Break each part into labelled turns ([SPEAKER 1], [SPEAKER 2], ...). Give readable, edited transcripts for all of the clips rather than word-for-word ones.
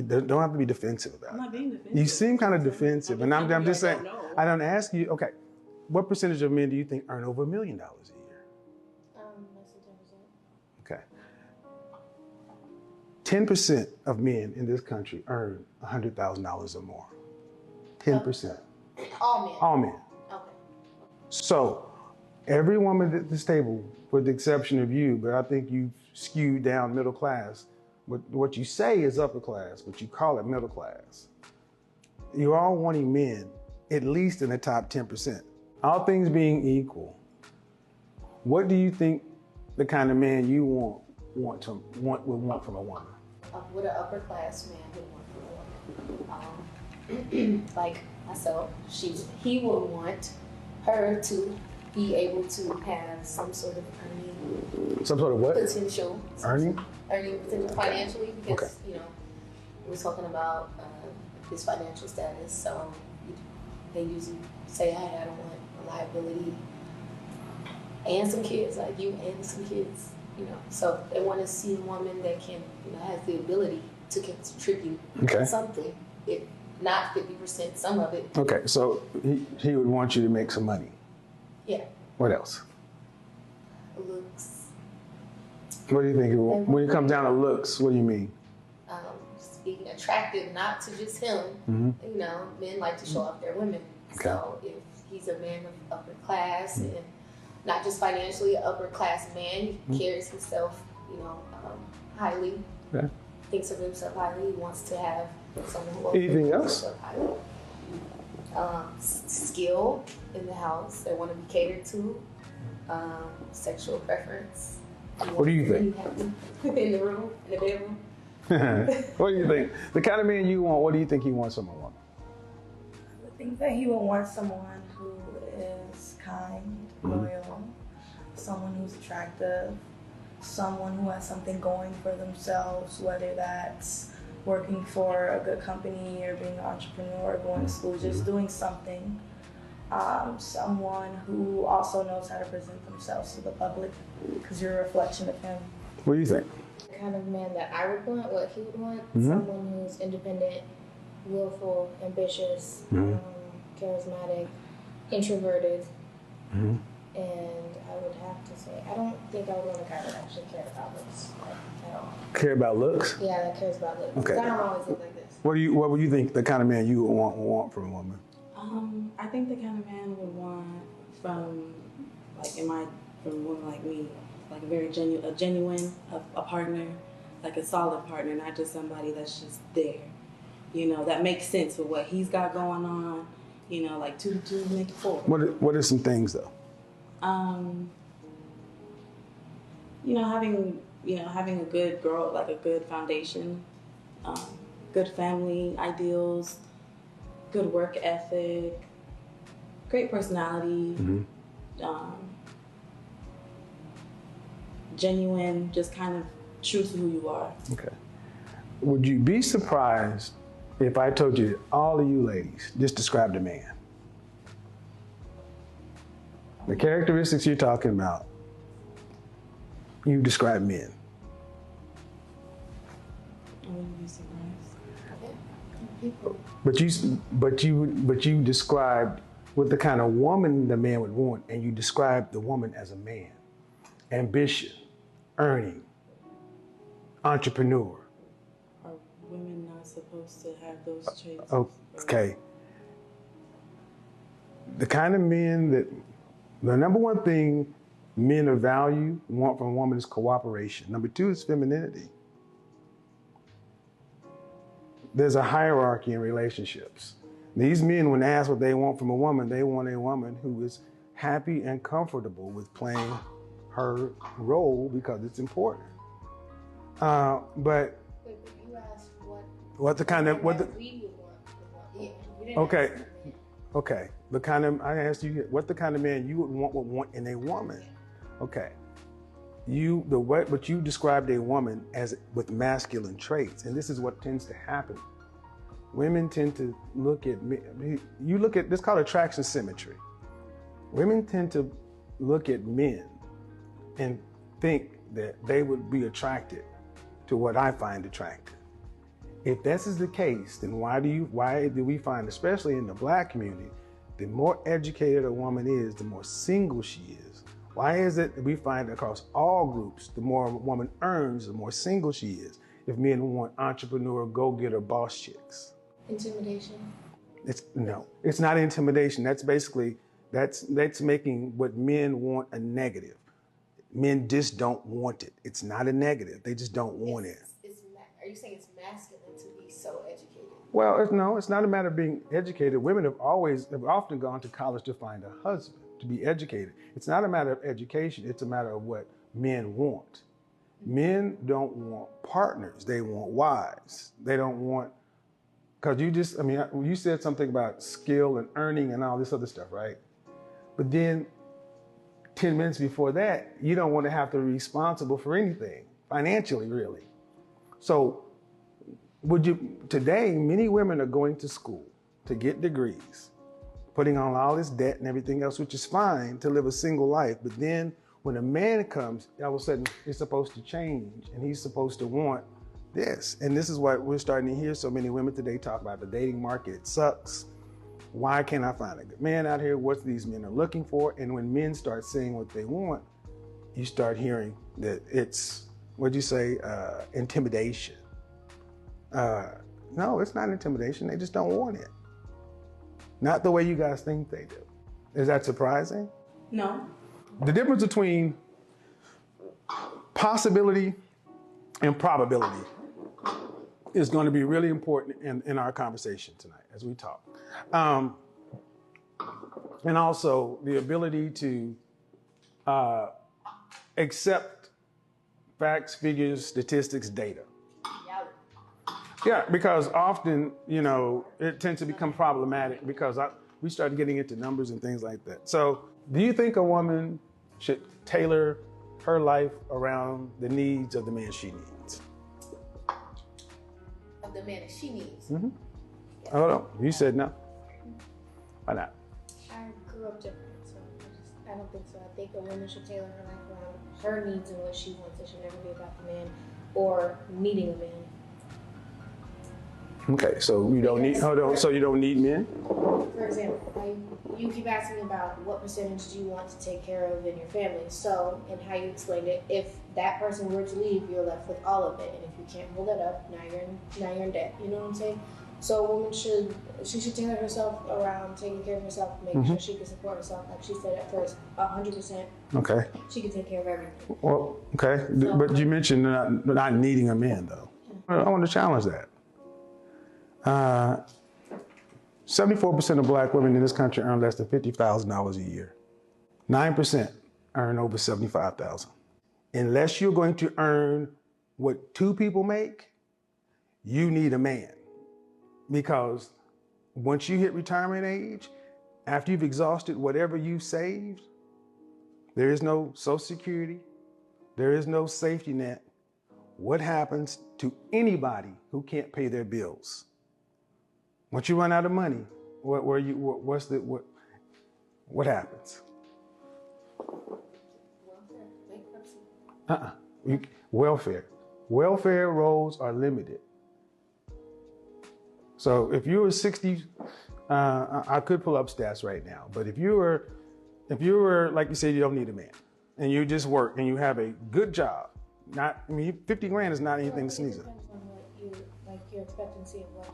[SPEAKER 1] You don't have to be defensive about it.
[SPEAKER 2] I'm not being defensive.
[SPEAKER 1] You seem kind of defensive, and I'm just saying. I don't ask you. Okay, what percentage of men do you think earn over $1 million a year?
[SPEAKER 3] Less than 10%.
[SPEAKER 1] Okay. 10% of men in this country earn $100,000 or more. 10%.
[SPEAKER 3] All men.
[SPEAKER 1] All men.
[SPEAKER 3] Okay.
[SPEAKER 1] So every woman at this table, with the exception of you, but I think you've skewed down middle class. What you say is upper class, but you call it middle class. You're all wanting men, at least in the top 10%. All things being equal, what do you think the kind of man you would want from a woman?
[SPEAKER 3] What an upper class man would want from a woman. Like myself, he would want her to be able to have some sort of earning.
[SPEAKER 1] Some sort of what?
[SPEAKER 3] Potential.
[SPEAKER 1] Earning
[SPEAKER 3] potential financially, because
[SPEAKER 1] okay.
[SPEAKER 3] We're talking about his financial status. So they usually say, "Hey, I don't want a liability and some kids, like you and some kids." So they want to see a woman that can, has the ability to contribute something, if not 50%, some of it.
[SPEAKER 1] Okay, so he would want you to make some money.
[SPEAKER 3] Yeah.
[SPEAKER 1] What else?
[SPEAKER 3] Looks.
[SPEAKER 1] What do you think? When it comes down to looks, what do you mean?
[SPEAKER 3] Being attractive, not to just him. Men like to show off their women. Okay. So if he's a man of upper class and not just financially, an upper class man, he carries himself, highly. Okay. Thinks of himself highly. He wants to have someone who
[SPEAKER 1] anything else?
[SPEAKER 3] Highly. Skill in the house. They want to be catered to. Sexual preference.
[SPEAKER 1] What do you think?
[SPEAKER 3] In the room, in the bedroom.
[SPEAKER 1] What do you think? The kind of man you want, what do you think he wants from a woman?
[SPEAKER 2] I think that he would want someone who is kind, loyal, someone who's attractive, someone who has something going for themselves, whether that's working for a good company or being an entrepreneur or going to school, just doing something. Someone who also knows how to present themselves to the public, because you're a reflection of him.
[SPEAKER 1] What do you think?
[SPEAKER 4] The kind of man that I would want, what he would want, someone who's independent, willful, ambitious, charismatic, introverted, and I would have to say, I don't think I would want a guy that actually cared about looks at all.
[SPEAKER 1] Care about looks?
[SPEAKER 4] Yeah, that cares about looks.
[SPEAKER 1] Okay.
[SPEAKER 4] I don't always look like this.
[SPEAKER 1] What would you think the kind of man you would want from a woman?
[SPEAKER 2] I think the kind of man would want from a woman like me, like a genuine partner, like a solid partner, not just somebody that's just there, that makes sense with what he's got going on, like 2 to 2 make it 4.
[SPEAKER 1] What are some things though?
[SPEAKER 2] Having a good girl, like a good foundation, good family ideals, good work ethic, great personality, genuine, just kind of true to who you are. Okay.
[SPEAKER 1] Would you be surprised if I told you, all of you ladies, just described a man? The characteristics you're talking about, you describe men.
[SPEAKER 2] I wouldn't be surprised.
[SPEAKER 1] But you described what the kind of woman the man would want, and you described the woman as a man. Ambition, earning, entrepreneur.
[SPEAKER 2] Are women not supposed to have those traits?
[SPEAKER 1] Okay. The kind of men the number one thing men of value want from a woman is cooperation. Number 2 is femininity. There's a hierarchy in relationships. These men, when asked what they want from a woman, they want a woman who is happy and comfortable with playing her role because it's important. But
[SPEAKER 4] you asked
[SPEAKER 1] what the kind of
[SPEAKER 4] we would want.
[SPEAKER 1] Okay. The kind of I asked you what the kind of man you would want in a woman. Okay. But you described a woman as with masculine traits, and this is what tends to happen. Women tend to look at men. You look at this called attraction symmetry. Women tend to look at men and think that they would be attracted to what I find attractive. If this is the case, then why do we find, especially in the Black community, the more educated a woman is, the more single she is? Why is it that we find across all groups, the more a woman earns, the more single she is? If men want entrepreneur, go-getter, boss chicks.
[SPEAKER 4] Intimidation.
[SPEAKER 1] It's not intimidation. That's basically, that's making what men want a negative. Men just don't want it. It's not a negative. They just don't want it.
[SPEAKER 3] Are you saying it's masculine to be so educated?
[SPEAKER 1] Well, no, it's not a matter of being educated. Women have often gone to college to find a husband, to be educated. It's not a matter of education. It's a matter of what men want. Men don't want partners. They want wives. They don't want, because you said something about skill and earning and all this other stuff, right? But then 10 minutes before that, you don't want to have to be responsible for anything financially, really. So today, many women are going to school to get degrees, putting on all this debt and everything else, which is fine to live a single life. But then when a man comes, all of a sudden it's supposed to change and he's supposed to want this. And this is what we're starting to hear so many women today talk about. The dating market, it sucks. Why can't I find a good man out here? What these men are looking for? And when men start saying what they want, you start hearing that it's, intimidation. No, it's not intimidation. They just don't want it. Not the way you guys think they do. Is that surprising?
[SPEAKER 2] No.
[SPEAKER 1] The difference between possibility and probability is going to be really important in our conversation tonight as we talk. And also the ability to accept facts, figures, statistics, data. Yeah, because often, it tends to become problematic because we start getting into numbers and things like that. So do you think a woman should tailor her life around the needs of the man she needs?
[SPEAKER 3] Of the man that she needs?
[SPEAKER 1] Mm-hmm. Hold on. You said no. Why not?
[SPEAKER 4] I grew up different, so I don't think so. I think a woman should tailor her life around her needs and what she wants. It should never be about the man or needing a man.
[SPEAKER 1] Okay, so you don't need, so you don't need men?
[SPEAKER 4] For example, you keep asking me about what percentage do you want to take care of in your family. So, and how you explained it, if that person were to leave, you're left with all of it. And if you can't hold that up, now you're in debt. You know what I'm saying? So a woman should tailor herself around taking care of herself, making sure she can support herself. Like she said at first, 100%.
[SPEAKER 1] Okay.
[SPEAKER 4] She can take care of everything.
[SPEAKER 1] Well, okay, so, but you mentioned not needing a man, though. I want to challenge that. 74% of Black women in this country earn less than $50,000 a year. 9% earn over $75,000. Unless you're going to earn what two people make, you need a man. Because once you hit retirement age, after you've exhausted whatever you've saved, there is no Social Security, there is no safety net. What happens to anybody who can't pay their bills? Once you run out of money, what happens? Welfare. Welfare rolls are limited. So if you were 60, I could pull up stats right now, but if you were, like you said, you don't need a man, and you just work and you have a good job, 50 grand is not anything to sneeze at.
[SPEAKER 4] It depends on what your expectancy of what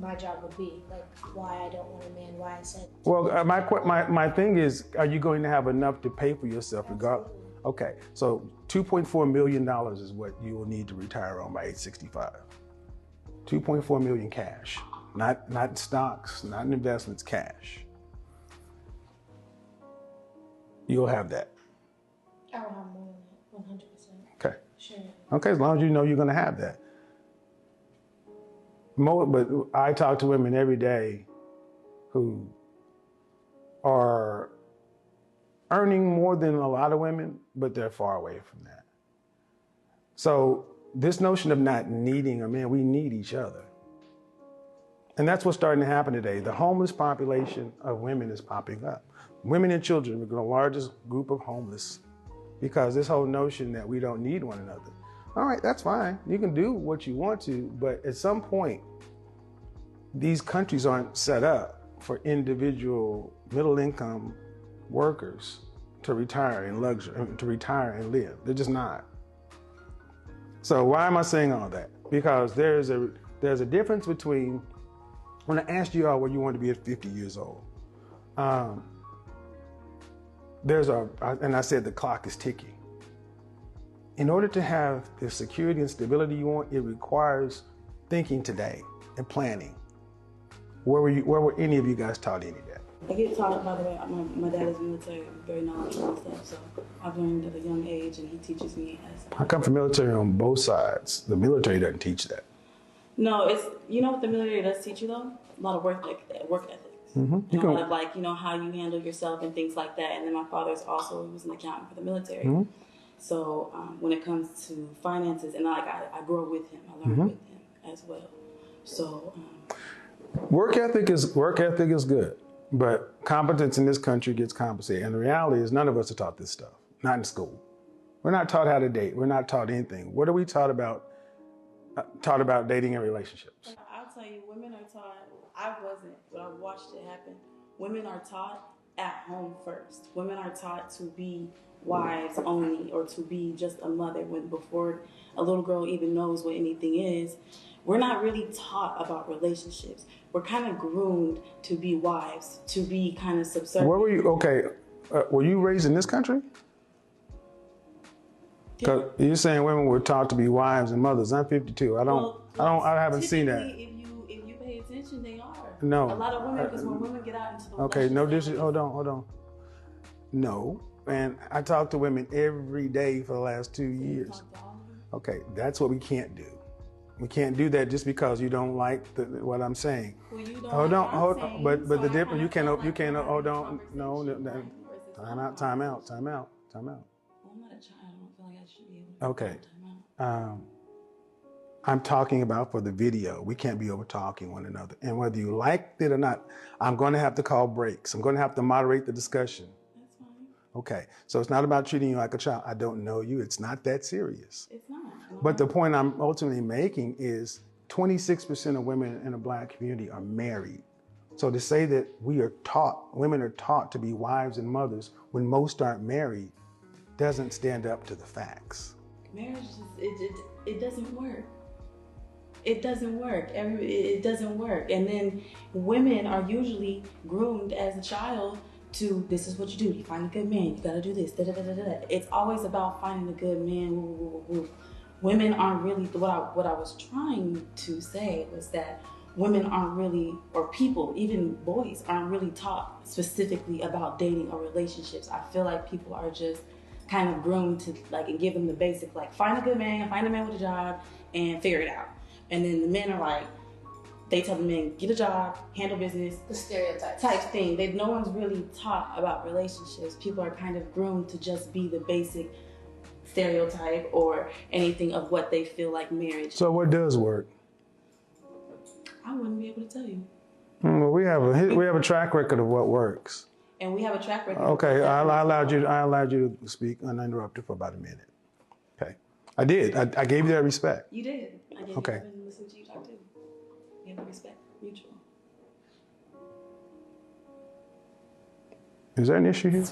[SPEAKER 4] my job would be, like why I don't want a man, why I said.
[SPEAKER 1] Well, my thing is, are you going to have enough to pay for yourself regardless? Okay, so $2.4 million is what you will need to retire on by age 65. 2.4 million cash, not stocks, not in investments, cash. You'll have that.
[SPEAKER 4] I will have more than that, 100%.
[SPEAKER 1] Okay.
[SPEAKER 4] Sure.
[SPEAKER 1] Okay, as long as you know you're going to have that. But I talk to women every day who are earning more than a lot of women, but they're far away from that. So this notion of not needing a man, we need each other. And that's what's starting to happen today. The homeless population of women is popping up. Women and children are the largest group of homeless because this whole notion that we don't need one another. All right, that's fine. You can do what you want to, but at some point, these countries aren't set up for individual middle-income workers to retire in luxury, to retire and live. They're just not. So why am I saying all that? Because there's a difference between, when I asked you all where you want to be at 50 years old, and I said the clock is ticking. In order to have the security and stability you want, it requires thinking today and planning. Where were any of you guys taught any of that?
[SPEAKER 5] I get taught, by the way, my dad is military, very knowledgeable and stuff, so I've learned at a young age, and he teaches me as...
[SPEAKER 1] I come from military on both sides. The military doesn't teach that.
[SPEAKER 5] No, it's, you know what the military does teach you though? A lot of work ethics.
[SPEAKER 1] Mm-hmm.
[SPEAKER 5] A lot of, like, you know, how you handle yourself and things like that. And then my father's also, he was an accountant for the military. Mm-hmm. So when it comes to finances, and I grew with him, I learned with him as well. So
[SPEAKER 1] work ethic is good, but competence in this country gets compensated. And the reality is, none of us are taught this stuff. Not in school. We're not taught how to date. We're not taught anything. What are we taught about? Taught about dating and relationships.
[SPEAKER 5] I'll tell you, women are taught. I wasn't, but I watched it happen. Women are taught at home first. Women are taught to be wives only, or to be just a mother, when before a little girl even knows what anything is. We're not really taught about relationships. We're kind of groomed to be wives, to be kind of subservient.
[SPEAKER 1] Where were you? Okay, were you raised in this country? Because you're saying women were taught to be wives and mothers. I'm 52. I haven't seen that.
[SPEAKER 5] If you pay attention, they are.
[SPEAKER 1] No.
[SPEAKER 5] A lot of women, because when women get out into the
[SPEAKER 1] okay, no, hold on. No, and I talk to women every day for the last 2 years. Okay, that's what we can't do. We can't do that just because you don't like what I'm saying.
[SPEAKER 5] Well, you don't
[SPEAKER 1] hold
[SPEAKER 5] like
[SPEAKER 1] on, but the difference, you can't hold on. No, time out.
[SPEAKER 5] Well, I'm not a child. I don't feel like I should be able to.
[SPEAKER 1] Okay. I'm talking about for the video. We can't be over talking one another. And whether you like it or not, I'm going to have to call breaks. I'm going to have to moderate the discussion.
[SPEAKER 5] That's fine.
[SPEAKER 1] Okay. So it's not about treating you like a child. I don't know you. It's not that serious.
[SPEAKER 5] It's not.
[SPEAKER 1] But the point I'm ultimately making is 26% of women in the Black community are married. So to say that women are taught to be wives and mothers when most aren't married, doesn't stand up to the facts.
[SPEAKER 5] Marriage, it doesn't work. It doesn't work. It doesn't work. And then women are usually groomed as a child to, this is what you do. You find a good man. You got to do this. Da, da, da, da, da. It's always about finding a good man. Woo, woo, woo, woo. Women aren't really, what I was trying to say was that women aren't really, or people, even boys, aren't really taught specifically about dating or relationships. I feel like people are just kind of groomed to, like, and give them the basic, like, find a good man, find a man with a job, and figure it out. And then the men are like, they tell the men, get a job, handle business.
[SPEAKER 3] The stereotypes.
[SPEAKER 5] Type thing. No one's really taught about relationships. People are kind of groomed to just be the basic stereotype or anything of what they feel like marriage.
[SPEAKER 1] So what does work?
[SPEAKER 5] I wouldn't be able to tell you.
[SPEAKER 1] Well, we have a track record of what works.
[SPEAKER 5] And we have a track record.
[SPEAKER 1] Okay, I allowed you to speak uninterrupted for about a minute. Okay, I did. I gave you that respect.
[SPEAKER 5] You did. I gave
[SPEAKER 1] okay.
[SPEAKER 5] You and listened to you talk too. We have the respect, mutual.
[SPEAKER 1] Is there an issue here?